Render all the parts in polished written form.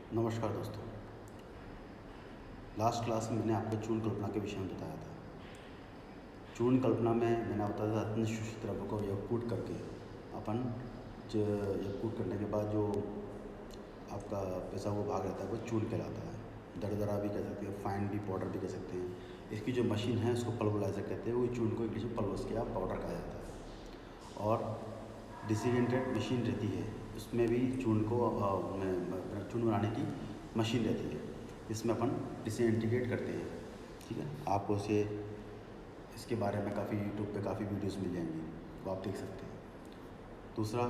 नमस्कार दोस्तों। Last class में मैंने आपको चूर्ण कल्पना के विषय में बताया था। चूर्ण कल्पना में मैंने बताया था अत्यंत सूक्ष्म द्रव्यों को यककूट करके अपन जो यककूट करने के बाद जो आपका पैसा वो भाग रहता है वो चूर्ण कहलाता है। दरदरा भी कह सकते हैं, फाइन भी, पाउडर भी कह सकते हैं। इसकी जो मशीन है उसको पल्वराइजर कहते हैं। वही चूर्ण को इंग्लिश में पल्वराइज किया पाउडर कहा जाता है। और डिसिजेंटेड मशीन रहती है, उसमें भी चूर्ण को चूर्ण बनाने की मशीन रहती है, इसमें अपन डिसइंटीग्रेट करते हैं। ठीक है, आपको इसे इसके बारे में काफ़ी यूट्यूब पे काफ़ी वीडियोस मिल जाएंगी, वो आप देख सकते हैं। दूसरा,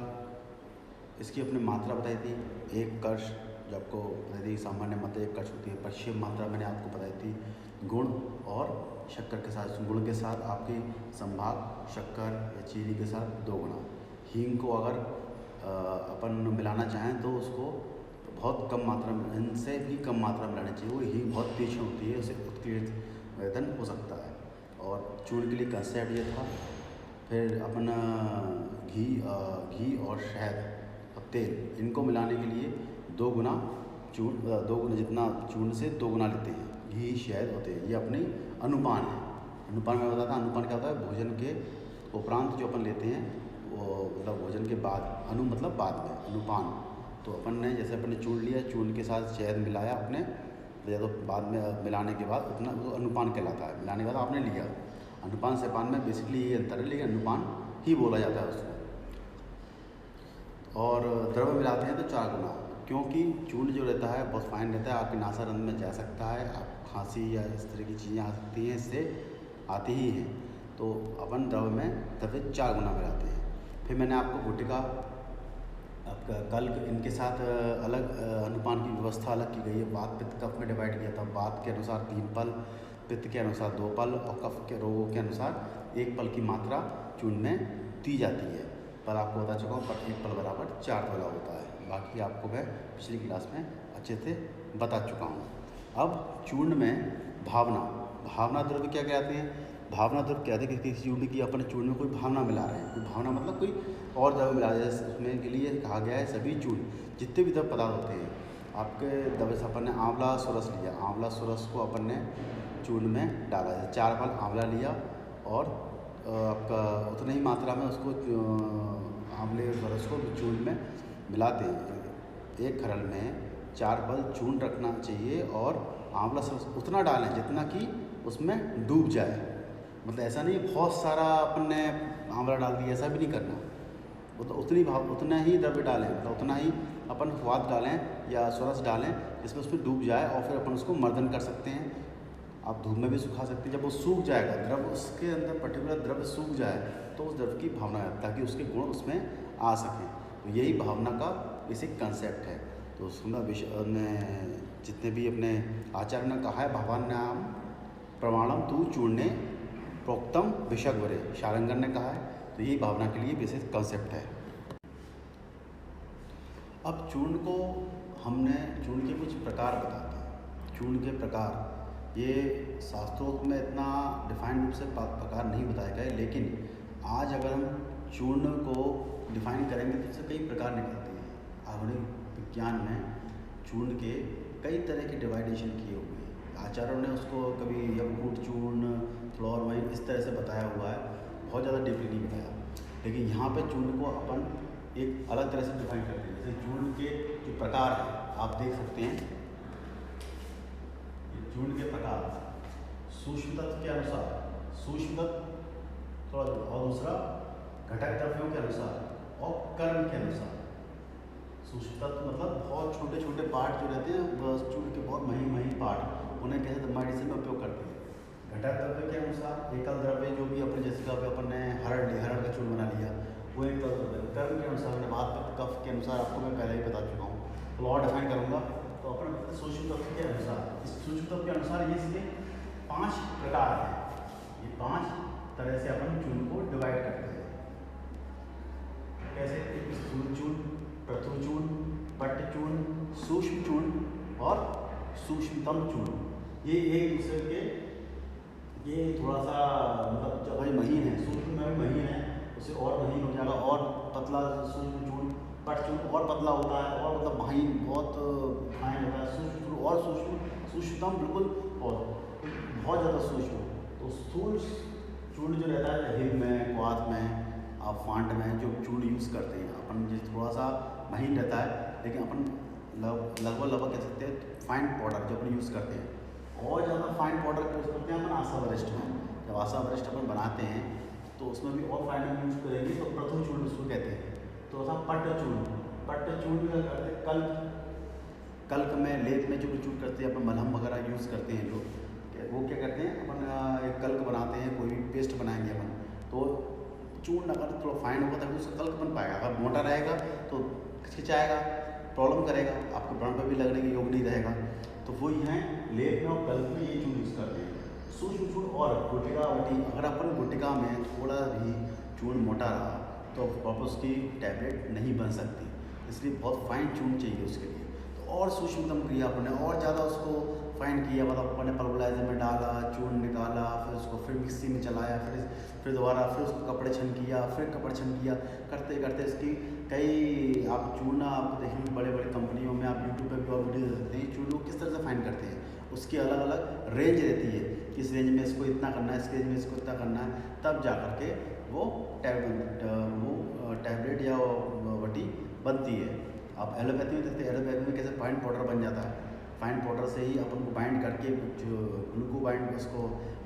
इसकी अपनी मात्रा बताई थी। एक कर्ष जो आपको बताई थी, सामान्य मात्रा एक कर्ष होती है। परिक्षेप मात्रा मैंने आपको बताई थी गुण और शक्कर के साथ। गुण के साथ आपकी संभाग शक्कर या चीनी के साथ 2 गुना। हींग को अगर अपन मिलाना चाहें तो उसको बहुत कम मात्रा में, इनसे भी कम मात्रा में मिलानी चाहिए। वो हींग बहुत तीक्ष्ण होती है, उसे उत्कीर्णित वेदन हो सकता है। और चूर्ण के लिए कंसेप्ट ये था। फिर अपन घी और शहद और तेल, इनको मिलाने के लिए 2 गुना चूर्ण, 2 गुना जितना चूर्ण से 2 गुना लेते हैं। घी, शहद और तेल, ये अपनी अनुपान है। अनुपान में बताता, अनुपान क्या होता है? भोजन के उपरांत जो अपन लेते हैं वो मतलब भोजन के बाद, अनु मतलब बाद में, अनुपान। तो अपन ने जैसे अपन ने चूर्ण लिया, चूर्ण के साथ शहद मिलाया अपने, या तो बाद में मिलाने के बाद उतना वो अनुपान कहलाता है। मिलाने के बाद आपने लिया। अनुपान से पान में बेसिकली ये अंतर है, लेकिन अनुपान ही बोला जाता है उसको। और द्रव्य मिलाते हैं तो 4 गुना, क्योंकि चूर्ण जो रहता है बहुत फाइन रहता है, आपके नासारंध्र में जा सकता है, आप खांसी या इस तरह की चीज़ें आ सकती हैं, इससे आती ही हैं। तो अपन द्रव्य में द्रव्य 4 गुना मिलाते हैं। फिर मैंने आपको गुटिका, आपका कल्क, इनके साथ अलग अनुपान की व्यवस्था अलग की गई है। वात, पित्त, कफ में डिवाइड किया था। वात के अनुसार 3 पल, पित्त के अनुसार 2 पल और कफ के रोगों के अनुसार 1 पल की मात्रा चूर्ण में दी जाती है। पर आपको बता चुका हूँ, पर 1 पल बराबर 4 तोला होता है। बाकी आपको मैं पिछली क्लास में अच्छे से बता चुका हूँ। अब चूर्ण में भावना द्रव्य क्या कहते हैं? भावना द्रव्य कहते हैं कि किसी चूर्ण की, अपन चूर्ण में कोई भावना मिला रहे हैं। कोई भावना मतलब कोई और द्रव्य मिला रहे हैं। उसमें के लिए कहा गया है सभी चूर्ण जितने भी द्रव्य पदार्थ होते हैं आपके द्रव्य से, अपन ने आंवला सुरस लिया, आंवला सुरस को अपन ने चूर्ण में डाला। जैसे 4 फल आंवला लिया और आपका उतनी ही मात्रा में उसको आंवले सुरस को चूर्ण में मिलाते हैं। एक खरल में 4 फल चूर्ण रखना चाहिए और आंवला सुरस उतना डालें जितना कि उसमें डूब जाए। मतलब ऐसा नहीं बहुत सारा अपन ने आंवला डाल दिया, ऐसा भी नहीं करना। उतना ही द्रव्य डालें, मतलब उतना ही अपन स्वाद डालें या स्वरस डालें जिसमें उसमें डूब जाए, और फिर अपन उसको मर्दन कर सकते हैं। आप धूप में भी सुखा सकते हैं। जब वो सूख जाएगा द्रव्य, उसके अंदर पर्टिकुलर द्रव्य सूख जाए तो उस द्रव्य की भावना है, ताकि उसके गुण उसमें आ सकें। तो यही भावना का बेसिक कंसेप्ट है। तो उसमें जितने भी अपने आचार्य ने कहा है, भावान्याम प्रमाणम तू चूर्णे प्रोक्तम विषग्वरे, शारंगर ने कहा है। तो यही भावना के लिए बेसिक कंसेप्ट है। अब चूर्ण को हमने, चूर्ण के कुछ प्रकार बताते हैं। चूर्ण के प्रकार ये शास्त्रों में इतना डिफाइंड रूप से प्रकार नहीं बताया गया है, लेकिन आज अगर हम चूर्ण को डिफाइन करेंगे तो इससे कई प्रकार निकलते हैं। आधुनिक विज्ञान में चूर्ण के कई तरह के डिवाइडेशन किए हुए हैं। आचार्यों ने उसको कभी यककूट चूर्ण, फ्लोरमाइन, इस तरह से बताया हुआ है, बहुत ज़्यादा डीपली नहीं बताया। लेकिन यहाँ पे चूर्ण को अपन एक अलग तरह से डिफाइन करते हैं। जैसे चूर्ण के जो प्रकार हैं आप देख सकते हैं। चूर्ण के प्रकार सूक्ष्म तत्व के अनुसार, सूक्ष्म तत्व थोड़ा, और दूसरा घटक द्रव्यों के अनुसार और कर्म के अनुसार। सूक्ष्म तत्व मतलब बहुत छोटे छोटे पार्ट जो रहते हैं, चूर्ण के बहुत महीन पार्ट, उन्हें कैसे मेडिसिन में उपयोग करते हैं। घटक द्रव्य के अनुसार एकल द्रव्य जो भी अपने, जैसे कि अपन ने हरड़ का चूर्ण बना लिया, वो एक द्रव्य। कर्म के अनुसार मैंने बात, कफ के अनुसार आपको मैं पहले ही बता चुका हूँ, तो और डिफाइन करूँगा। तो अपन सूक्ष्म तत्व के अनुसार, इस सूक्ष्म तत्व के अनुसार ये इसके 5 प्रकार हैं। ये 5 तरह से अपन चूर्ण को डिवाइड करते हैं। कैसे? स्थूल चूर्ण, पृथु चूर्ण, पट्ट चूर्ण, सूक्ष्म चूर्ण और सूक्ष्मतम चूर्ण। ये एक दूसरे के, ये थोड़ा सा मतलब जब भाई महीन है, सूक्ष्म में भी महीन है, उससे और महीन हो जाएगा, और पतला सूक्ष्म चूर्ण, पट चूर्ण और पतला होता है और मतलब महीन बहुत फाइन होता है, सूक्ष्म और सूक्ष्मतम बिल्कुल बहुत ज़्यादा सूक्ष्म। तो स्थूल चूर्ण जो रहता है हिल में, क्वाथ में, आप फांट में जो चूर्ण यूज़ करते हैं अपन, जो थोड़ा सा महीन रहता है, लेकिन अपन लगभग कह सकते हैं फाइन पाउडर जो अपन यूज़ करते हैं। और ज़्यादा फाइन पाउडर यूज़ करते हैं अपन आशा वरिष्ठ में। जब आशा वरिष्ठ अपन बनाते हैं तो उसमें भी और फाइन यूज़ करेंगे तो प्रथम चूर्ण उसको कहते हैं। तो था पट्ट चूर्ण क्या करते हैं, कल्क में, लेप में जो भी चूर्ण करते हैं अपन, मलहम वगैरह यूज़ करते हैं लोग, वो क्या करते हैं अपन एक कल्क बनाते हैं, कोई भी पेस्ट बनाएंगे अपन, तो चूर्ण अगर थोड़ा फाइन होगा तभी उसका कल्क बन पाएगा। अगर मोटा रहेगा तो खिंचाएगा, प्रॉब्लम करेगा, आपको ब्रांड पर भी लगने के योग नहीं रहेगा। तो वही है लेप में और कल्क में ये चूर्ण यूज़ करते हैं। सूक्ष्म चूर्ण और गुटिका वटी, अगर अपन गुटिका में थोड़ा भी चूर्ण मोटा रहा तो वापस उसकी टैबलेट नहीं बन सकती, इसलिए बहुत फाइन चूर्ण चाहिए उसके लिए। तो और सूक्ष्मतम क्रिया अपने और ज़्यादा उसको फाइन किया, मतलब अपने पल्वराइजर में डाला, चूर्ण निकाला, फिर उसको फिर मिक्सी में चलाया, फिर दोबारा फिर उसको कपड़े छन किया, फिर कपड़े छन किया, करते करते इसकी कई आप चूर्ण आप देखेंगे बड़े बड़े कंपनियों में, आप यूट्यूब पर भी और वीडियो देख सकते हैं चूर्ण किस तरह से फाइन करते हैं। उसकी अलग अलग रेंज रहती है, किस रेंज में इसको इतना करना है, इस रेंज में इसको इतना करना है, तब जा कर के वो टैबलेट या वटी बनती है। आप एलोपैथी में देखते हैं, एलोपैथी में कैसे फाइन पाउडर बन जाता है, फाइन पाउडर से ही अपन को बाइंड करके जो ग्लूको बाइंड उसको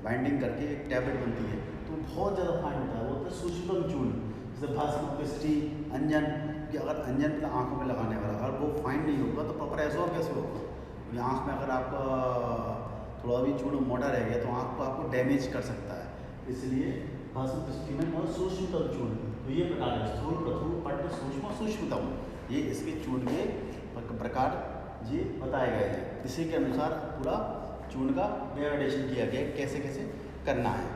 बाइंडिंग करके एक टैबलेट बनती है, तो बहुत ज़्यादा फाइन होता है। वो होता है सूक्ष्मतम चूर्ण। जैसे भस्म, पिस्टी, अंजन, कि अगर अंजन मतलब आँखों में लगाने वाला, अगर वो फाइन नहीं होगा तो प्रॉपर एब्जॉर्ब कैसे होगा। क्योंकि आँख में अगर आपका थोड़ा भी चूर्ण मोटा रह गया तो आँख को आपको डैमेज कर सकता है, इसलिए भस्म, पिस्टी में और सूक्ष्मतम चूर्ण। तो ये प्रकार है स्थूल, प्रथम, पट्ट, सूक्ष्म, सूक्ष्मतम, ये इसके चूर्ण के प्रकार ये बताए गए हैं। इसी के अनुसार पूरा चूर्ण का डेविडेशन किया गया कैसे कैसे करना है।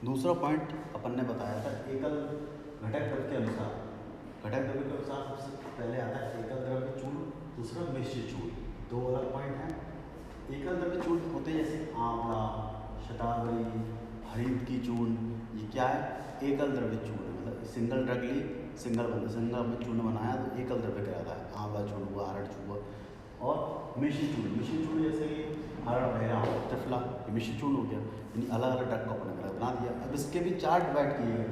दूसरा पॉइंट अपन ने बताया था एकल घटक द्रव्य के अनुसार। घटक द्रव्य के अनुसार सबसे पहले आता है एकल द्रव्य चूर्ण, दूसरा मिश्र चूर्ण। दो अलग पॉइंट हैं। एकल द्रव्य चूर्ण होते हैं जैसे आंवला, शतावरी, हरित की चूर्ण, ये क्या है एकल द्रव्य चूर्ण, मतलब सिंगल ड्रग ली, सिंगल में चूर्ण बनाया तो एकल द्रव्य कहलाता है। आंवला चूर्ण हुआ, हरड़ चूर्ण हुआ। और मिश्र चूर्ण जैसे कि हरड़, बहरा, त्रिफला, ये मिश्र चूर्ण हो गया, यानी अलग अलग ड्रग को अपने बना दिया। अब इसके भी 4 डिवाइड किए गए।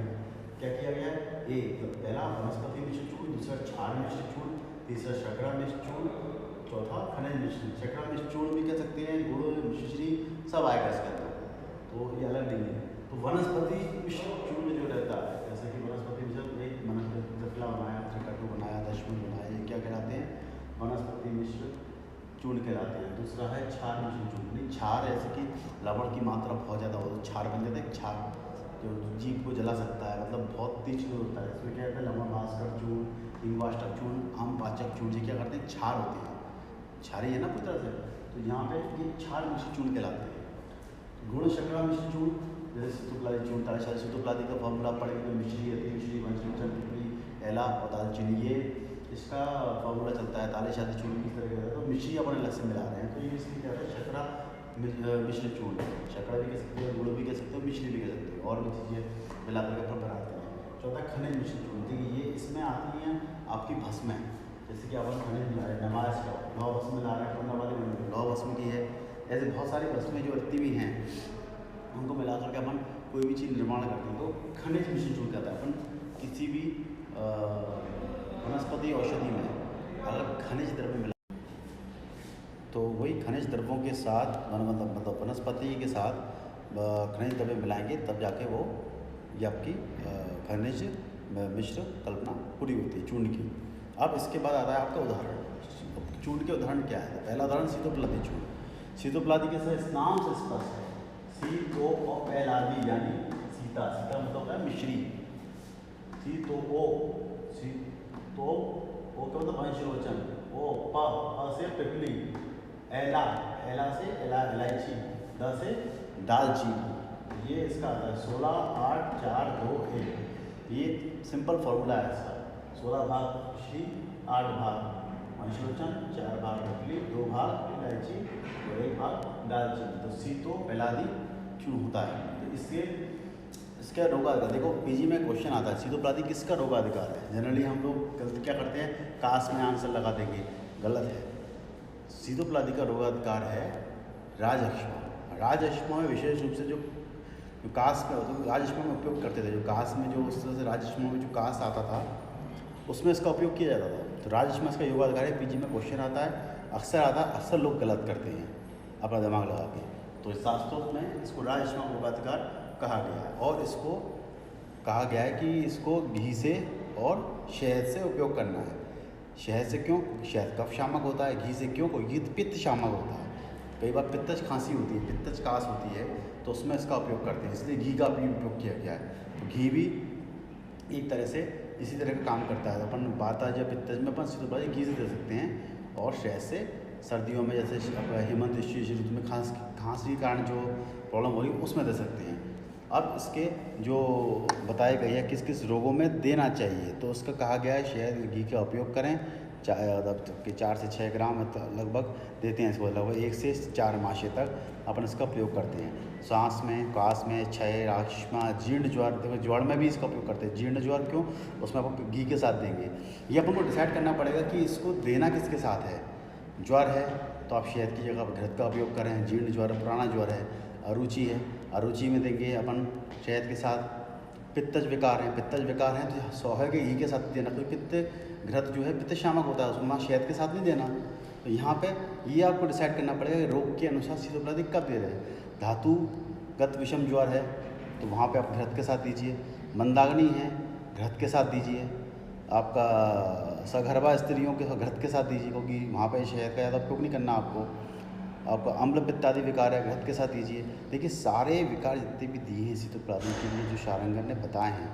क्या किया गया है, एक पहला वनस्पति मिश्र चूर्ण, दूसरा क्षार मिश्र चूर्ण, तीसरा शर्करा मिश्र चूर्ण, चौथा खनिज मिश्र। शर्करा मिश्र चूर्ण भी कह सकते हैं, गुड़, मिश्री सब आएगा इसके अंदर, तो ये अलग नहीं है। तो वनस्पति मिश्र चूर्ण जो रहता है, जैसे कि वनस्पति मिश्र एक त्रिफला बनाया, त्रिकटु बनाया, दशमन बनाया, ये क्या कहलाते हैं वनस्पति मिश्र चूर्ण कहलाते हैं। दूसरा है क्षार मिश्र चूर्ण। नहीं, क्षार ऐसे कि लवण की मात्रा बहुत ज़्यादा हो तो क्षार बन जाता है। क्षार जो जीभ को जला सकता है, मतलब बहुत तीक्ष्ण होता है, इसमें क्या कहते हैं लवण भास्कर चूर्ण, हिंगवाष्टक चूर्ण, आम पाचक चूर्ण, ये क्या करते हैं क्षार होते हैं, क्षारी है ना पूरी तरह से, तो यहाँ पे ये क्षार मिश्र चूर्ण कहलाते हैं। गुण शर्करा मिश्र चूर्ण जैसे सितोप्लादी चूर्ण, तालेशादी। सितोप्लादी का फॉर्मूला पड़ेगा, मिश्री, अति मिश्री, वंशमिश्रण, पिपली, एला और दालचीनी, ये इसका फॉर्मूला चलता है। तालेशादी चूर्ण किस तरह का, तो मिश्री अपन अलग से मिला रहे हैं, तो ये इसकी क्या है शर्करा मिश्र चूर्ण। शर्करा भी कह सकते हो, गुड़ भी कह सकते हो, मिश्री भी कह सकते हो, और भी चीज़ें मिला करके अपन बनाते हैं। चौथा खनिज मिश्र चूर्ण, देखिए ये इसमें आती हैं आपकी भस्में, जैसे कि अपन खनिज मिला रहे हैं, नमाज का लौह भस्म मिला रहे हैं, 15 वाले लौह भस्म की है। ऐसे बहुत सारी भस्में जो रत्ती हुई हैं उनको मिला करके अपन कोई भी चीज़ निर्माण करते हैं, तो खनिज मिश्र चूर्ण कहता है। अपन किसी भी वनस्पति औषधि में अगर खनिज द्रव्य मिला तो वही खनिज द्रव्यों के साथ मतलब वनस्पति के साथ खनिज द्रव्य मिलाएंगे, तब जाके वो ये आपकी खनिज मिश्र कल्पना पूरी होती है चूर्ण की। अब इसके बाद आता है आपका उदाहरण। चूर्ण के उदाहरण क्या है, पहला उदाहरण सीतोप्लादी चूर्ण। सीतोप्लादी के इस नाम से स्पष्ट है, सीतोप्लादी यानी सीता, सीता मतलब होता है मिश्री। सीतो ओ का मतलब वंशरोचन, ओ प से पिपली, एला से इलायची, द से दालचीनी, ये इसका आता है 16, 8, 4, 2, 1। ये सिंपल फार्मूला है इसका। 16 भाग मिश्री, 8 भाग वंशरोचन, 4 भाग पिपली, 2 भाग इलायची और 1 भाग दालचीनी, तो सीतोप्लादी चूर्ण होता है। तो इसके इसका रोगाधिकार देखो, पीजी में क्वेश्चन आता है सीधोप्लादी किसका रोगाधिकार है। जनरली हम लोग गलत क्या करते हैं, कास्ट में आंसर लगा देंगे, गलत है। सीधोप्लादी का रोगाधिकार है राजअश्मा। राजअश्मा में विशेष रूप से जो कास्ट में तो राजअश्मा में उपयोग करते थे, जो कास्ट में जो उस तरह से राजअश्मा में जो कास्ट आता था उसमें इसका उपयोग किया जाता था। तो राजअश्मा इसका योगाधिकार है। पीजी में क्वेश्चन आता है, अक्सर आता है, अक्सर लोग गलत करते हैं अपना दिमाग लगा के। तो शास्त्रों में इसको राजअश्मा रोगाधिकार कहा गया है। और इसको कहा गया है कि इसको घी से और शहद से उपयोग करना है। शहद से क्यों? शहद कफ शामक होता है। घी से क्यों? क्योंकि पित्त शामक होता है। कई बार पित्तज खांसी होती है, पित्तज कास होती है, तो उसमें इसका उपयोग करते हैं, इसलिए घी का भी उपयोग किया गया है। तो घी भी एक तरह से इसी तरह का काम करता है। अपन वातज या पित्तज में अपन सीधोप्लादी घी से दे सकते हैं, और शहद से सर्दियों में जैसे हेमंत ऋतु में खांसी के कारण जो प्रॉब्लम हो रही है उसमें दे सकते हैं। अब इसके जो बताए गए हैं किस किस रोगों में देना चाहिए, तो उसका कहा गया है शहद घी का उपयोग करें। 4 से 6 ग्राम लगभग देते हैं इसको, लगभग 1 से 4 मासे तक अपन इसका प्रयोग करते हैं। सांस में, कास में, क्षय, राजमा, जीर्ण ज्वर, देखो ज्वर में भी इसका उपयोग करते हैं। जीर्ण ज्वर क्यों? उसमें अपन घी के साथ देंगे। ये अपन को डिसाइड करना पड़ेगा कि इसको देना किसके साथ है। ज्वर है तो आप शहद की जगह घृत का उपयोग करें। जीर्ण ज्वर पुराना ज्वर है। अरुचि है, अरुचि में देंगे अपन शहद के साथ। पित्तज विकार है, पित्तज विकार है तो सोहे के घी के साथ देना, क्योंकि पित्त घृत जो है पित्त शामक होता है, उसमें शहद के साथ नहीं देना। तो यहाँ पे ये आपको डिसाइड करना पड़ेगा कि रोग के अनुसार सीधोप्लादी कब दे रहे हैं। धातुगत विषम ज्वर है तो वहाँ पे आप घृत के साथ दीजिए। मंदाग्नि है, घृत के साथ दीजिए। आपका सगर्भा स्त्रियों के घृत के साथ दीजिए, क्योंकि वहाँ पे शहद का ज़्यादा उपयोग नहीं करना आपको। आपका अम्ल पित्तादि विकार है, घृत के साथ दीजिए। देखिए सारे विकार जितने भी दिए हैं सीधोप्लादी के लिए जो शारंगन ने बताए हैं,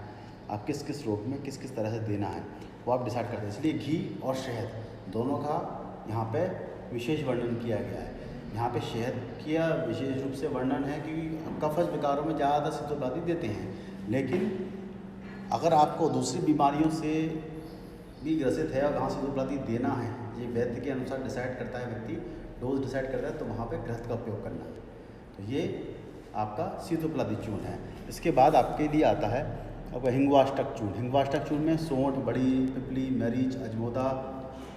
आप किस किस रोग में किस किस तरह से देना है वो आप डिसाइड करते हैं। इसलिए घी और शहद दोनों का यहाँ पे विशेष वर्णन किया गया है। यहाँ पे शहद का विशेष रूप से वर्णन है कि कफज विकारों में ज़्यादा सीधोप्लादी देते हैं। लेकिन अगर आपको दूसरी बीमारियों से भी ग्रसित है और वहाँ सीधोप्लादी देना है, ये वैद्य के अनुसार डिसाइड करता है व्यक्ति, डोज डिसाइड करता है, तो वहाँ पे घृत का उपयोग करना है। तो ये आपका सीधोप्लादी चूर्ण है। इसके बाद आपके लिए आता है आपका हिंगवाष्टक चूर्ण। हिंगवाष्टक चूर्ण में सौंठ, बड़ी पिपली, मरीच, अजमोदा,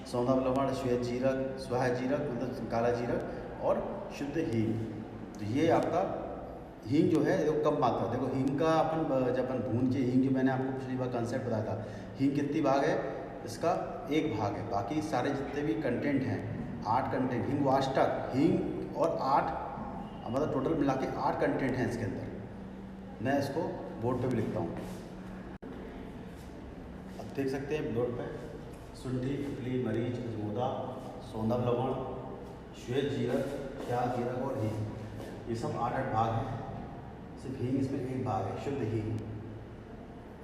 सौंधा लवण, श्वेत जीरक, स्वाह जीरक मतलब काला जीरक और शुद्ध हींग। तो ये आपका हींग जो है देखो कब मात्रा, देखो हींग का अपन जब अपन भून के हींग, जो मैंने आपको पिछली बार कंसेप्ट बताया था, हींग कितनी भाग है, इसका 1 भाग है। बाकी सारे जितने भी कंटेंट हैं 8 कंटेंट, हिंगवाष्टक, हींग और 8 मतलब टोटल मिला के 8 कंटेंट हैं इसके अंदर। मैं इसको बोर्ड पे भी लिखता हूँ, अब देख सकते हैं बोर्ड पे। सुंडी, पिपली, मरीच, अजमोदा, सौंधा लवण, श्वेत जीरक, क्या जीरक और हींग, ये सब 8 भाग हैं। सिर्फ हींग इसमें 1 भाग है, शुद्ध हींग।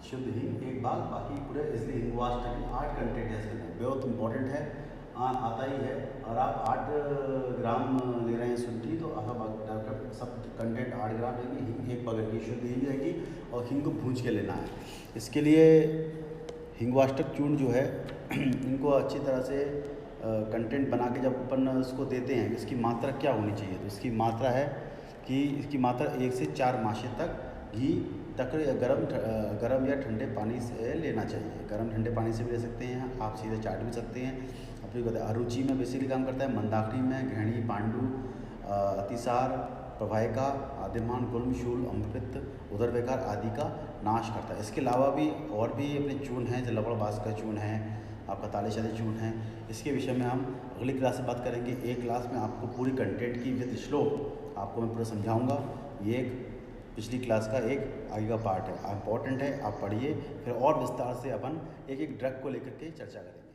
शुद्ध हींग 1 भाग, बाकी पूरे इसलिए हिंगवाष्टक में 8 कंटेंट है इसके अंदर। बहुत इंपॉर्टेंट है, आता ही है। और आप 8 ग्राम ले रहे हैं शुंठी, तो आप सब कंटेंट 8 ग्राम रहेगी। हींग 1 भाग रहेगी, शुद्ध हींग रहेगी, और हींग को भूंज के लेना है। इसके लिए हिंगवाष्टक चूर्ण जो है इनको अच्छी तरह से कंटेंट बना के जब अपन उसको देते हैं, इसकी मात्रा क्या होनी चाहिए, तो इसकी मात्रा है कि इसकी मात्रा 1 से 4 मासे तक घी गरम या ठंडे पानी से लेना चाहिए। गरम ठंडे पानी से भी ले सकते हैं, आप सीधे चाट भी सकते हैं। अपनी बताया अरुचि में बेसिकली काम करता है, मंदाकिनी में घृणी, पांडु, अतिसार, प्रवाहिका, आदिमान, गुल्म, शूल, अम्लपित्त, उदर विकार आदि का नाश करता है। इसके अलावा भी और भी अपने चूर्ण हैं, जो लवणबास का चूर्ण है, आपका तालेशादी चूर्ण है। इसके विषय में हम अगली क्लास में बात करेंगे। एक क्लास में आपको पूरी कंटेंट की विद श्लोक आपको मैं पूरा समझाऊंगा। ये एक पिछली क्लास का एक आगे का पार्ट है, इम्पॉर्टेंट है, आप पढ़िए। फिर और विस्तार से अपन एक एक ड्रग को लेकर के चर्चा करेंगे।